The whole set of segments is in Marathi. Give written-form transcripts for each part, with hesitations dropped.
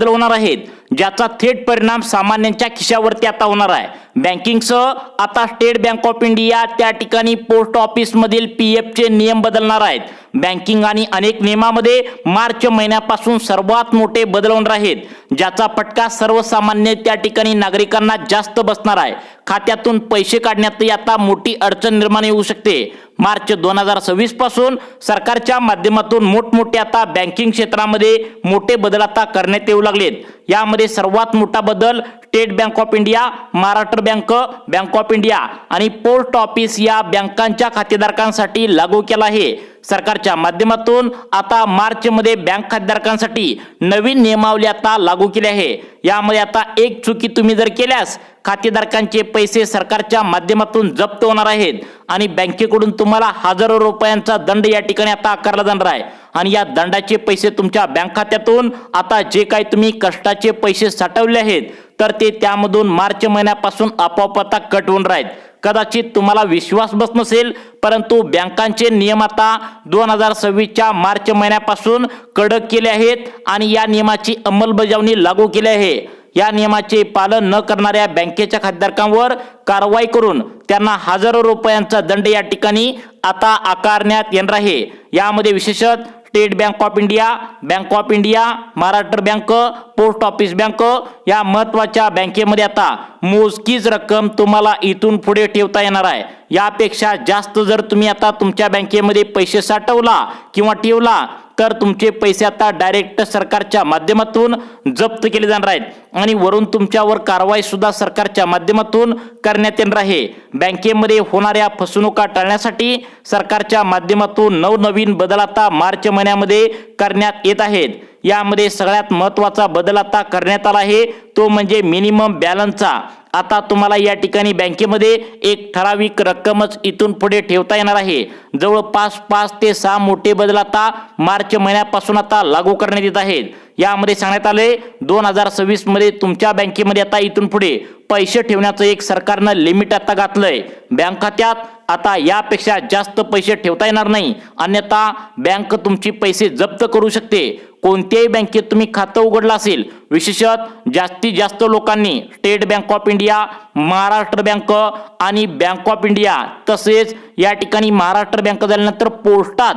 होणार आहेत, ज्याचा थेट परिणाम सामान्यांच्या खिशावरती आता होणार आहे। बँकिंगसह आता स्टेट बँक ऑफ इंडिया त्या ठिकाणी पोस्ट ऑफिस मधील पीएफचे नियम बदलणार आहेत। बँकिंग आणि अनेक नियमांमध्ये मार्च महिन्यापासून सर्वात मोठे बदल होणार आहेत, ज्याचा फटका सर्वसामान्य त्या ठिकाणी नागरिकांना जास्त बसणार आहे। खात्यातून पैसे काढण्यातही आता मोठी अडचण निर्माण होऊ शकते। मार्च 2026 पासून सरकारच्या माध्यमातून मोठमोठे आता बँकिंग क्षेत्रामध्ये मोठे बदल आता करण्यात येऊ लागलेत। यामध्ये सर्वात मोठा बदल state bank of India, Maharashtra bank, bank of India आणि पोस्ट ऑफिस या बँकांच्या खातेदारांसाठी लागू केला आहे। सरकारच्या माध्यमातून आता मार्च मध्ये बँक खातेदारांसाठी नवीन नियमावली आता लागू केली आहे। यामध्ये आता एक चुकी तुम्ही जर केल्यास खातेदारांचे पैसे सरकारच्या माध्यमातून जप्त होणार आहेत आणि बँकेकडून तुम्हाला हजारो रुपयांचा दंड या ठिकाणी आता आकारला जाणार आहे। आणि या दंडाचे पैसे तुमच्या बँक खात्यातून आता जे काही तुम्ही कष्टाचे पैसे साठवले आहेत तर ते त्यामधून मार्च महिन्यापासून आपोआप आता कट होणार आहेत। कदाचित तुम्हाला विश्वास बसत नसेल, परंतु बँकांचे नियम आता 2026च्या मार्च महिन्यापासून कडक केले आहेत आणि या नियमाची अंमलबजावणी लागू केली आहे। या नियमाचे पालन न करणाऱ्या बँकेच्या खातेदारांवर कारवाई करून त्यांना हजारो रुपयांचा दंड या ठिकाणी आता आकारण्यात येणार आहे। यामध्ये विशेषतः state bank of India, bank of India, Maharashtra bank, post office bank या महत्त्वाच्या बँकेमध्ये आता मोजकीच रक्कम तुम्हाला इथून पुढे ठेवता येणार आहे। यापेक्षा जास्त जर तुम्ही आता तुमच्या बँकेमध्ये पैसे साठवला किंवा ठेवला तर तुमचे पैसे आता डायरेक्ट सरकारच्या माध्यमातून जप्त केले जाणार आहेत आणि वरून तुमच्यावर कारवाई सुद्धा सरकारच्या माध्यमातून करण्यात येणार आहे। बँकेमध्ये होणाऱ्या फसवणुका टाळण्यासाठी सरकारच्या माध्यमातून नवनवीन बदल आता मार्च महिन्यामध्ये करण्यात येत आहेत। यामध्ये सगळ्यात महत्त्वाचा बदल आता करण्यात आला आहे तो म्हणजे मिनिमम बॅलन्सचा। आता तुम्हाला या ठिकाणी बँकेमध्ये एक ठराविक रक्कमच इथून पुढे ठेवता येणार आहे। जवळपास 5 ते 6 मोठे बदल आता मार्च महिन्यापासून आता लागू करण्यात येत आहेत। यामध्ये सांगण्यात आले 2026 मध्ये तुमच्या बँकेमध्ये आता इथून पुढे पैसे ठेवण्याचं एक सरकारनं लिमिट आता घातलंय। बँक खात्यात आता यापेक्षा जास्त पैसे ठेवता येणार नाही, अन्यथा बँक तुमची पैसे जप्त करू शकते। कोणत्याही बँकेत तुम्ही खातं उघडलं असेल, विशेषतः जास्तीत जास्त लोकांनी state bank of India, Maharashtra bank आणि बँक ऑफ इंडिया तसेच या ठिकाणी महाराष्ट्र बँक झाल्यानंतर पोस्टात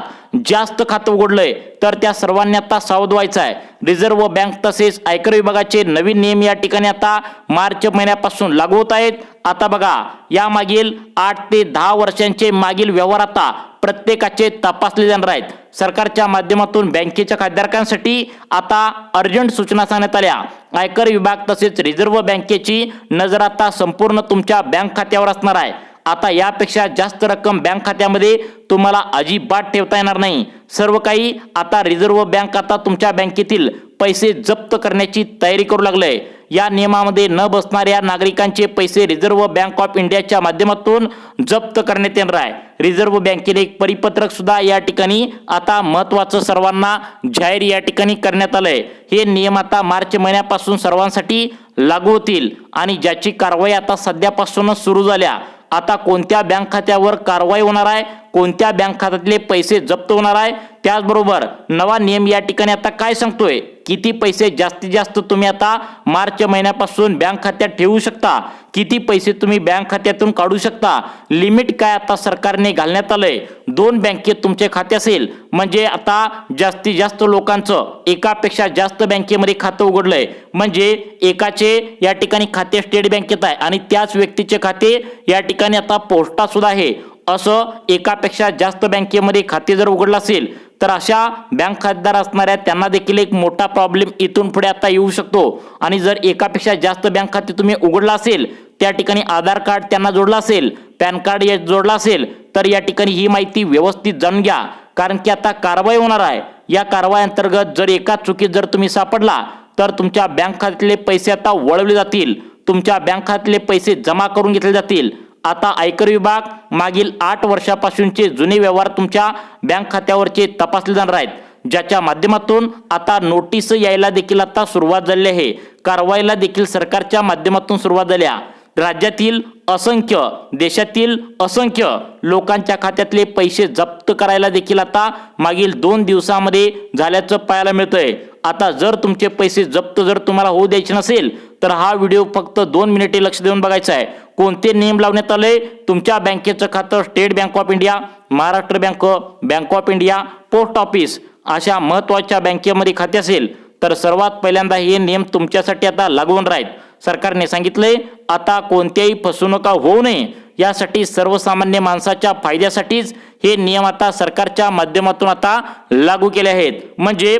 जास्त खातं उघडलंय तर त्या सर्वांनी आता सावध व्हायचं आहे। रिझर्व्ह बँक तसेच आयकर विभागाचे नवीन नियम या ठिकाणी आता मार्च महिन्यापासून लागू होत आहेत। आता बघा, या मागील 8 ते 10 वर्षांचे मागील व्यवहार आता प्रत्येकाचे तपासले जाणार आहेत। सरकारच्या माध्यमातून बँकेच्या खातेदारांसाठी आता अर्जंट सूचना सांगण्यात आल्या। आयकर विभाग तसेच रिझर्व्ह बँकेची नजर आता संपूर्ण तुमच्या बँक खात्यावर असणार आहे। आता यापेक्षा जास्त रक्कम बँक खात्यामध्ये तुम्हाला अजिबात ठेवता येणार नाही। सर्व काही आता रिझर्व्ह बँक आता तुमच्या बँकेतील पैसे जप्त करण्याची तयारी करू लागले। या नियमामध्ये न बसणाऱ्या नागरिकांचे पैसे रिझर्व्ह बँक ऑफ इंडियाच्या माध्यमातून जप्त करण्यात येणार आहे। रिझर्व्ह बँकेने एक परिपत्रक सुद्धा या ठिकाणी आता महत्त्वाचं सर्वांना जाहीर या ठिकाणी करण्यात आलंय। हे नियम आता मार्च महिन्यापासून सर्वांसाठी लागू होतील आणि ज्याची कारवाई आता सध्यापासूनच सुरू झाल्या। आता कोणत्या बँक खात्यावर कारवाई होणार आहे, कोणत्या बँक खात्यातले पैसे जप्त होणार आहे, त्याचबरोबर नवा नियम या ठिकाणी आता काय सांगतोय, किती पैसे जास्तीत जास्त तुम्ही आता मार्च महिन्यापासून बँक खात्यात ठेवू शकता, किती पैसे तुम्ही बँक खात्यातून काढू शकता, लिमिट काय आता सरकारने घालण्यात आलंय। 2 बँकेत तुमचे खाते असेल म्हणजे आता जास्तीत जास्त लोकांचं एकापेक्षा जास्त बँकेमध्ये खातं उघडलंय म्हणजे एकाचे या ठिकाणी खाते स्टेट बँकेत आहे आणि त्याच व्यक्तीचे खाते या ठिकाणी आता पोस्टात सुद्धा आहे। असं एकापेक्षा जास्त बँकेमध्ये खाते जर उघडलं असेल तर अशा बँक खातेदार असणाऱ्या त्यांना देखील एक मोठा प्रॉब्लेम इथून पुढे आता येऊ शकतो। आणि जर एकापेक्षा जास्त बँक खाते तुम्ही उघडलं असेल, त्या ठिकाणी आधार कार्ड त्यांना जोडलं असेल, पॅन कार्ड जोडलं असेल तर या ठिकाणी ही माहिती व्यवस्थित जाणून घ्या, कारण की आता कारवाई होणार आहे। या कारवाई अंतर्गत जर एका चुकीत जर तुम्ही सापडला तर तुमच्या बँक खात्यातले पैसे आता वळवले जातील, तुमच्या बँक खात्यातले पैसे जमा करून घेतले जातील। आता आयकर विभाग मागील 8 वर्षापासूनचे जुने व्यवहार तुमच्या बँक खात्यावरचे तपासले जाणार आहेत, ज्याच्या माध्यमातून आता नोटीस यायला देखील आता सुरुवात झाली आहे। कारवाईला देखील सरकारच्या माध्यमातून सुरुवात झाली आहे। राज्यातील असंख्य, देशातील असंख्य लोकांच्या खात्यातले पैसे जप्त करायला देखील आता मागील 2 दिवसांमध्ये झाल्याचं पाहायला मिळतंय। आता जर तुमचे पैसे जप्त जर तुम्हाला होऊ द्यायचे नसेल तर हा व्हिडिओ फक्त 2 मिनिटे लक्ष देऊन बघायचा आहे. कोणते नियम लावण्यात आले? तुमच्या बँकेचं खातं state bank of India, Maharashtra bank, bank of India, post office अशा महत्त्वाच्या बँकेमध्ये खाते असेल तर सर्वात पहिल्यांदा हे नियम तुमच्यासाठी आता लागू होणार आहेत. सरकारने सांगितले आता कोणत्याही फसवणुका होऊ नये यासाठी सर्वसामान्य माणसाच्या फायद्यासाठीच हे नियम आता सरकारच्या माध्यमातून आता लागू केले आहेत. म्हणजे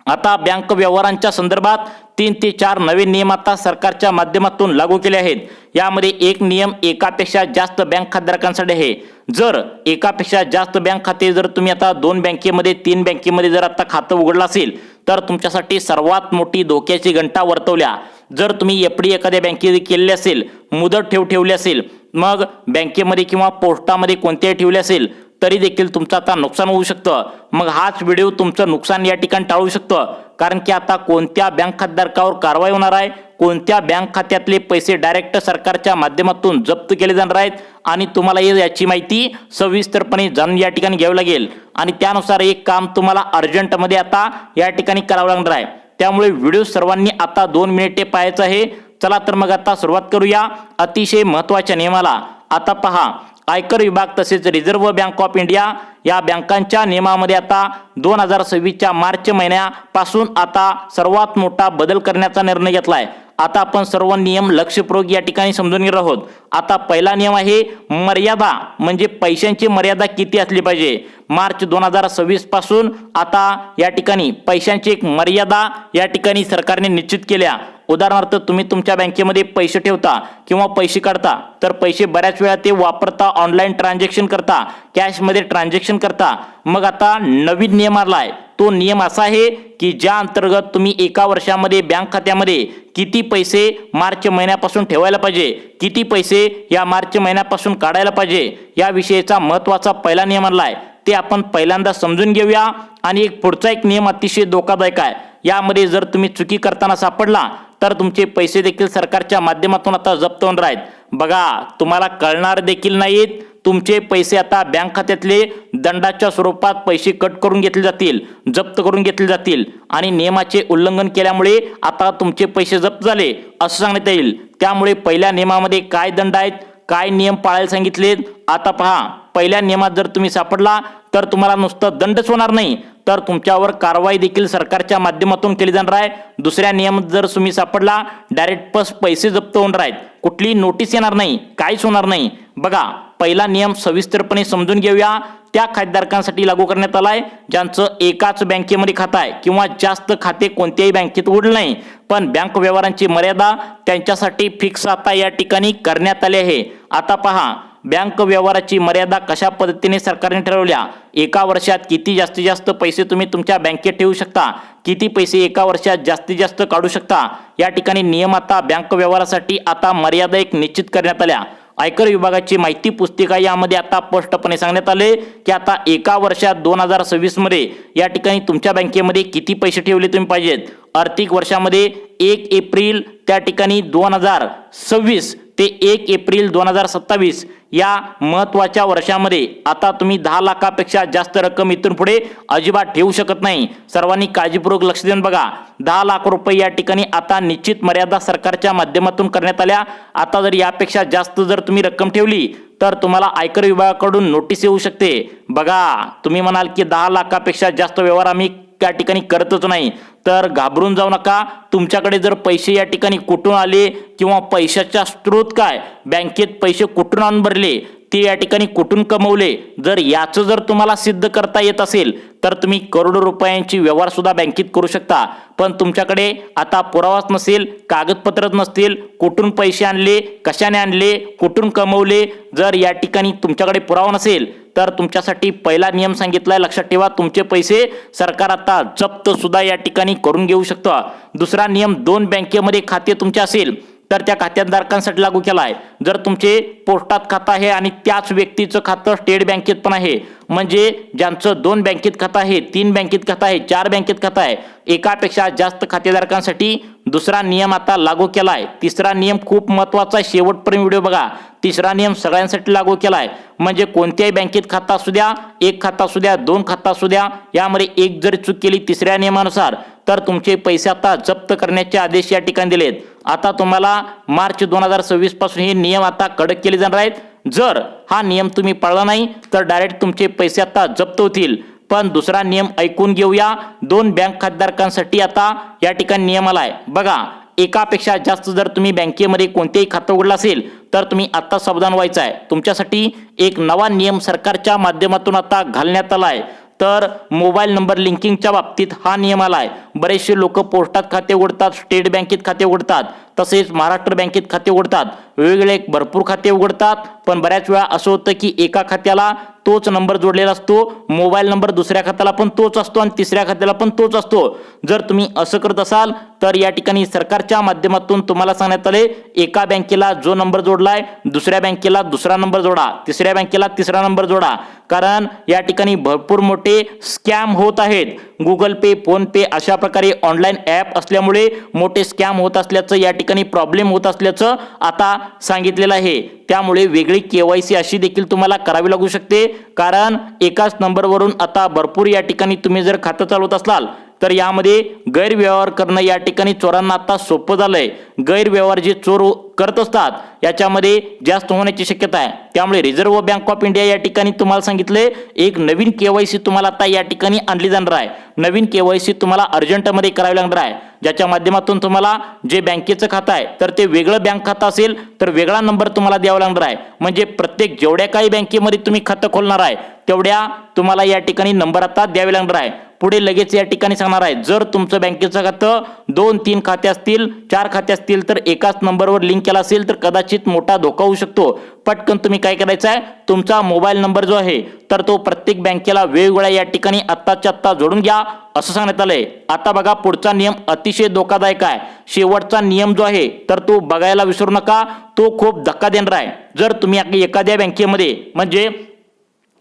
आता बँक व्यवहारांच्या संदर्भात 3 ते 4 नवे नियम आता सरकारच्या माध्यमातून लागू केले आहेत. यामध्ये एक नियम एकापेक्षा जास्त बँक खातेधारकांसाठी आहे. जर एकापेक्षा जास्त बँक खाते जर तुम्ही आता 2 बँकेमध्ये 3 बँकेमध्ये जर आता खातं उघडलं असेल तर तुमच्यासाठी सर्वात मोठी धोक्याची घंटा वर्तवल्या. जर तुम्ही एफडी एखाद्या बँकेत केलेली असेल, मुदत ठेव ठेवली असेल, मग बँकेमध्ये किंवा पोस्टामध्ये कोणत्याही ठेवले असेल तरी देखील तुमचं आता नुकसान होऊ शकतं. मग हाच व्हिडिओ तुमचं नुकसान या ठिकाणी टाळू शकतं. कारण की आता कोणत्या बँक खातेधारकावर कारवाई होणार आहे, कोणत्या बँक खात्यातले पैसे डायरेक्ट सरकारच्या माध्यमातून जप्त केले जाणार आहेत आणि तुम्हाला याची माहिती सविस्तरपणे जाणून या ठिकाणी घ्यावी लागेल. आणि त्यानुसार एक काम तुम्हाला अर्जंटमध्ये आता या ठिकाणी करावं लागणार आहे. त्यामुळे व्हिडिओ सर्वांनी आता 2 मिनिटे पाहायचा आहे. चला तर मग आता सुरुवात करूया अतिशय महत्त्वाच्या नियमाला. आता पहा, आयकर विभाग तसेच रिझर्व्ह बँक ऑफ इंडिया या बँकांच्या नियमामध्ये आता 2026च्या मार्च महिन्यापासून आता सर्वात मोठा बदल करण्याचा निर्णय घेतला आहे. आता आपण सर्व नियम लक्षपूर्वक या ठिकाणी समजून घेणार आहोत. आता पहिला नियम आहे मर्यादा, म्हणजे पैशांची मर्यादा किती असली पाहिजे. मार्च 2026 पासून आता या ठिकाणी पैशांची एक मर्यादा या ठिकाणी सरकारने निश्चित केल्या. उदाहरणार्थ तुम्ही तुमच्या बँकेमध्ये पैसे ठेवता किंवा पैसे काढता तर पैसे बऱ्याच वेळा ते वापरता, ऑनलाईन ट्रान्झॅक्शन करता, कॅशमध्ये ट्रान्झॅक्शन करता. मग आता नवीन नियम आला आहे. तो नियम असा आहे की ज्या अंतर्गत तुम्ही एका वर्षामध्ये बँक खात्यामध्ये किती पैसे मार्च महिन्यापासून ठेवायला पाहिजे, किती पैसे या मार्च महिन्यापासून काढायला पाहिजे याविषयीचा महत्त्वाचा पहिला नियम आला आहे. ते आपण पहिल्यांदा समजून घेऊया. आणि एक पुढचा एक नियम अतिशय धोकादायक आहे. यामध्ये जर तुम्ही चुकी करताना सापडला तर तुमचे पैसे देखील सरकारच्या माध्यमातून आता जप्त होणार आहेत. बघा, तुम्हाला कळणार देखील नाहीत. तुमचे पैसे आता बँक खात्यातले दंडाच्या स्वरूपात पैसे कट करून घेतले जातील, जप्त करून घेतले जातील आणि नियमाचे उल्लंघन केल्यामुळे आता तुमचे पैसे जप्त झाले असं सांगण्यात येईल. त्यामुळे पहिल्या नियमामध्ये काय दंड आहेत, काय नियम पाळायला सांगितलेत आता पहा. पहिल्या नियमात जर तुम्ही सापडला तर तुम्हाला नुसतं दंडच होणार नाही तर तुमच्यावर कारवाई देखील सरकारच्या माध्यमातून केली जाणार आहे. दुसऱ्या नियमात जर तुम्ही सापडला डायरेक्ट पैसे जप्त होणार आहेत, कुठली नोटीस येणार नाही, काहीच होणार नाही. बघा, पहिला नियम सविस्तरपणे समजून घेऊया. त्या खातेधारकांसाठी लागू करण्यात आलाय ज्यांचं एकाच बँकेमध्ये खातं आहे किंवा जास्त खाते कोणत्याही बँकेत उघडलं नाही, पण बँक व्यवहारांची मर्यादा त्यांच्यासाठी फिक्स आता या ठिकाणी करण्यात आली आहे. आता पहा, बँक व्यवहाराची मर्यादा कशा पद्धतीने सरकारने ठरवल्या. एका वर्षात किती जास्तीत जास्त पैसे तुम्ही तुमच्या बँकेत ठेवू शकता, किती पैसे एका वर्षात जास्तीत जास्त काढू शकता, या ठिकाणी नियम आता बँक व्यवहारासाठी आता मर्यादा एक निश्चित करण्यात आल्या. आयकर विभागाची माहिती पुस्तिका यामध्ये आता स्पष्टपणे सांगण्यात आले की आता एका वर्षात 2026 मध्ये या ठिकाणी तुमच्या बँकेमध्ये किती पैसे ठेवले तुम्ही पाहिजेत. आर्थिक वर्षामध्ये 1 एप्रिल त्या ठिकाणी 2026 ते 1 एप्रिल 2027 या महत्त्वाच्या वर्षामध्ये आता तुम्ही 10 लाखापेक्षा जास्त रक्कम इथून पुढे अजिबात ठेवू शकत नाही. सर्वांनी काळजीपूर्वक लक्ष देऊन बघा. 10 लाख रुपये या ठिकाणी आता निश्चित मर्यादा सरकारच्या माध्यमातून करण्यात आल्या. आता जर यापेक्षा जास्त जर तुम्ही रक्कम ठेवली तर तुम्हाला आयकर विभागाकडून नोटीस येऊ शकते. बघा, तुम्ही म्हणाल की 10 लाखापेक्षा जास्त व्यवहार आम्ही त्या ठिकाणी करतच नाही, तर घाबरून जाऊ नका. तुमच्याकडे जर पैसे या ठिकाणी कुठून आले किंवा पैशाचा स्रोत काय, बँकेत पैसे कुठून आणून भरले, ते या ठिकाणी कुठून कमवले, जर याचं जर तुम्हाला सिद्ध करता येत असेल तर तुम्ही करोडो रुपयांची व्यवहार सुद्धा बँकेत करू शकता. पण तुमच्याकडे आता पुरावाच नसेल, कागदपत्रच नसतील, कुठून पैसे आणले, कशाने आणले, कुठून कमवले, जर या ठिकाणी तुमच्याकडे पुरावा नसेल तर तुमच्यासाठी पहिला नियम सांगितलाय, लक्षात ठेवा. तुमचे पैसे सरकार आता जप्त सुद्धा या ठिकाणी करून घेऊ शकतं. दुसरा नियम 2 बँकेमध्ये खाते तुमचे असेल तर त्या खातेदारांसाठी लागू केला आहे. जर तुमचे पोस्टात खातं आहे आणि त्याच व्यक्तीचं खातं स्टेट बँकेत पण आहे, म्हणजे ज्यांचं 2 बँकेत खातं आहे, 3 बँकेत खातं आहे, 4 बँकेत खातं आहे, एकापेक्षा जास्त खातेदारांसाठी दुसरा नियम आता लागू केलाय. तिसरा नियम खूप महत्त्वाचा आहे, शेवटपर्यंत व्हिडिओ बघा. तिसरा नियम सगळ्यांसाठी लागू केलाय. म्हणजे कोणत्याही बँकेत खाता असू द्या, एक खाता असू द्या, दोन खाता असू द्या, यामध्ये एक जर चूक केली तिसऱ्या नियमानुसार तर तुमचे पैसे आता जप्त करण्याचे आदेश या ठिकाणी दिलेत. आता तुम्हाला मार्च 2026 पासून हे नियम आता कडक केले जाणार आहेत. जर हा नियम तुम्ही पाळला नाही तर डायरेक्ट तुमचे पैसे आता जप्त होतील. पण दुसरा नियम ऐकून घेऊया. 2 बँक खातेधारकांसाठी आता या ठिकाणी नियम आलाय. बघा, एकापेक्षा जास्त जर तुम्ही बँकेमध्ये कोणतेही खातं उघडलं असेल तर तुम्ही आता सावधान व्हायचं आहे. तुमच्यासाठी एक नवा नियम सरकारच्या माध्यमातून आता घालण्यात आलाय. तर मोबाईल नंबर लिंकिंगच्या बाबतीत हा नियम आलाय. बरेचसे लोक पोस्टात खाते उघडतात, स्टेट बँकेत खाते उघडतात, तसेच महाराष्ट्र बँकेत खाते उघडतात, वेगवेगळे भरपूर खाते उघडतात. पण बऱ्याच वेळा असं होतं की एका खात्याला तोच नंबर जोडलेला असतो, मोबाईल नंबर दुसऱ्या खात्याला पण तोच असतो आणि तिसऱ्या खात्याला पण तोच असतो. जर तुम्ही असं करत असाल तर या ठिकाणी सरकारच्या माध्यमातून तुम्हाला सांगण्यात आले, एका बँकेला जो नंबर जोडलाय दुसऱ्या बँकेला दुसरा नंबर जोडा, तिसऱ्या बँकेला तिसरा नंबर जोडा. कारण या ठिकाणी भरपूर मोठे स्कॅम होत आहेत. गुगल पे, फोन पे अशा प्रकारे ऑनलाईन ॲप असल्यामुळे मोठे स्कॅम होत असल्याचं, या ठिकाणी प्रॉब्लेम होत असल्याचं आता सांगितलेलं आहे. त्यामुळे वेगळी केवायसी अशी देखील तुम्हाला करावी लागू शकते. कारण एकाच नंबरवरून आता भरपूर या ठिकाणी तुम्ही जर खातं चालवत असाल तर यामध्ये गैरव्यवहार करणं या ठिकाणी चोरांना आता सोपं झालंय. गैरव्यवहार जे चोर करत असतात याच्यामध्ये जास्त होण्याची शक्यता आहे. त्यामुळे रिझर्व्ह बँक ऑफ इंडिया या ठिकाणी तुम्हाला सांगितले, एक नवीन केवायसी तुम्हाला आता या ठिकाणी आणली जाणार आहे. नवीन केवायसी तुम्हाला अर्जंटमध्ये करावी लागणार आहे, ज्याच्या माध्यमातून तुम्हाला जे बँकेचं खातं आहे तर ते वेगळं बँक खातं असेल तर वेगळा नंबर तुम्हाला द्यावा लागणार आहे. म्हणजे प्रत्येक जेवढ्या काही बँकेमध्ये तुम्ही खातं खोलणार आहे तेवढ्या तुम्हाला या ठिकाणी नंबर आता द्यावे लागणार आहे. पुढे लगेच या ठिकाणी सांगणार आहे, जर तुमचं बँकेचं खातं 2-3 खाते असतील, 4 खाते असतील तर एकाच नंबरवर लिंक केला असेल तर कदाचित मोठा धोका होऊ शकतो. पटकन तुम्ही काय करायचं आहे, तुमचा मोबाईल नंबर जो आहे तर तो प्रत्येक बँकेला वेगवेगळ्या या ठिकाणी आत्ताच्या आत्ता जोडून घ्या असं सांगण्यात आलंय. आता बघा, पुढचा नियम अतिशय धोकादायक आहे. शेवटचा नियम जो आहे तर तो बघायला विसरू नका, तो खूप धक्का देणार आहे. जर तुम्ही एखाद्या बँकेमध्ये म्हणजे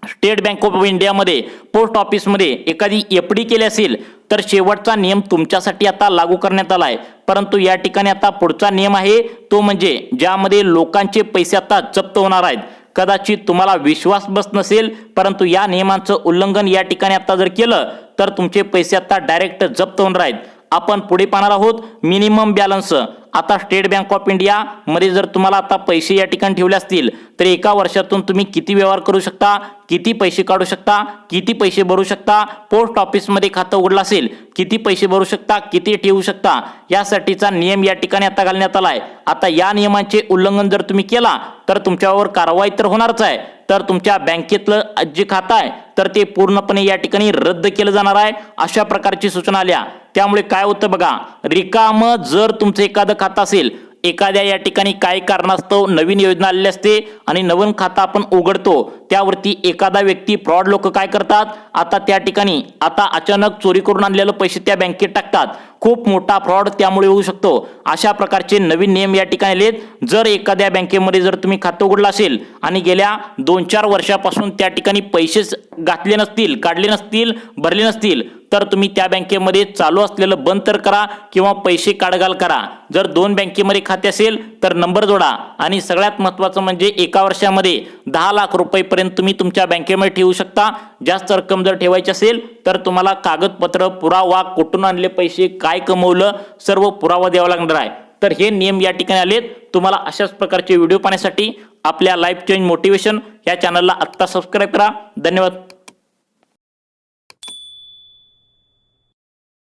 स्टेट बँक ऑफ इंडियामध्ये, पोस्ट ऑफिसमध्ये एखादी एफडी केली असेल तर शेवटचा नियम तुमच्यासाठी आता लागू करण्यात आलाय. परंतु या ठिकाणी आता पुढचा नियम आहे तो म्हणजे ज्यामध्ये लोकांचे पैसे आता जप्त होणार आहेत. कदाचित तुम्हाला विश्वास बसत नसेल, परंतु या नियमांचं उल्लंघन या ठिकाणी आता जर केलं तर तुमचे पैसे आता डायरेक्ट जप्त होणार आहेत. आपण पुढे पाहणार आहोत मिनिमम बॅलन्स. आता स्टेट बँक ऑफ इंडिया मध्ये जर तुम्हाला आता पैसे या ठिकाणी ठेवले असतील तर एका वर्षातून तुम्ही किती व्यवहार करू शकता, किती पैसे काढू शकता, किती पैसे भरू शकता, पोस्ट ऑफिसमध्ये खातं उघडलं असेल किती पैसे भरू शकता, किती ठेवू शकता, यासाठीचा नियम या ठिकाणी आता घालण्यात आलाय. आता या नियमांचे उल्लंघन जर तुम्ही केला तर तुमच्यावर कारवाई तर होणारच आहे. तर तुमच्या बँकेतलं जे खातं आहे तर ते पूर्णपणे या ठिकाणी रद्द केलं जाणार आहे, अशा प्रकारची सूचना आल्या. त्यामुळे काय होतं बघा, रिकामं जर तुमचं एखादं खातं असेल, एखाद्या या ठिकाणी काही कारणास्तव नवीन योजना आलेली असते आणि नवीन खातं आपण उघडतो, त्यावरती एखादा व्यक्ती फ्रॉड लोक काय करतात, आता त्या ठिकाणी आता अचानक चोरी करून आणलेले पैसे त्या बँकेत टाकतात. खूप मोठा फ्रॉड त्यामुळे होऊ शकतो. अशा प्रकारचे नवीन नियम या ठिकाणी आलेत. जर एखाद्या बँकेमध्ये जर तुम्ही खातं उघडलं असेल आणि गेल्या 2-4 वर्षापासून त्या ठिकाणी पैसेच घातले नसतील, काढले नसतील, भरले नसतील तर तुम्ही त्या बँकेमध्ये चालू असलेलं बंद तर करा किंवा पैसे काढघाल करा. जर 2 बँकेमध्ये खाते असेल तर नंबर जोडा. आणि सगळ्यात महत्त्वाचं म्हणजे एका वर्षामध्ये 10 लाख रुपयेपर्यंत तुम्ही तुमच्या बँकेमध्ये ठेवू शकता. जास्त रक्कम जर ठेवायची असेल तर तुम्हाला कागदपत्र, पुरावा, कुठून आणले पैसे, काय कमवलं, सर्व पुरावा द्यावा लागणार आहे. तर हे नियम या ठिकाणी आलेत. तुम्हाला अशाच प्रकारचे व्हिडिओ पाहण्यासाठी आपल्या लाईफ चेंज मोटिवेशन या चॅनलला आत्ता सबस्क्राईब करा. धन्यवाद.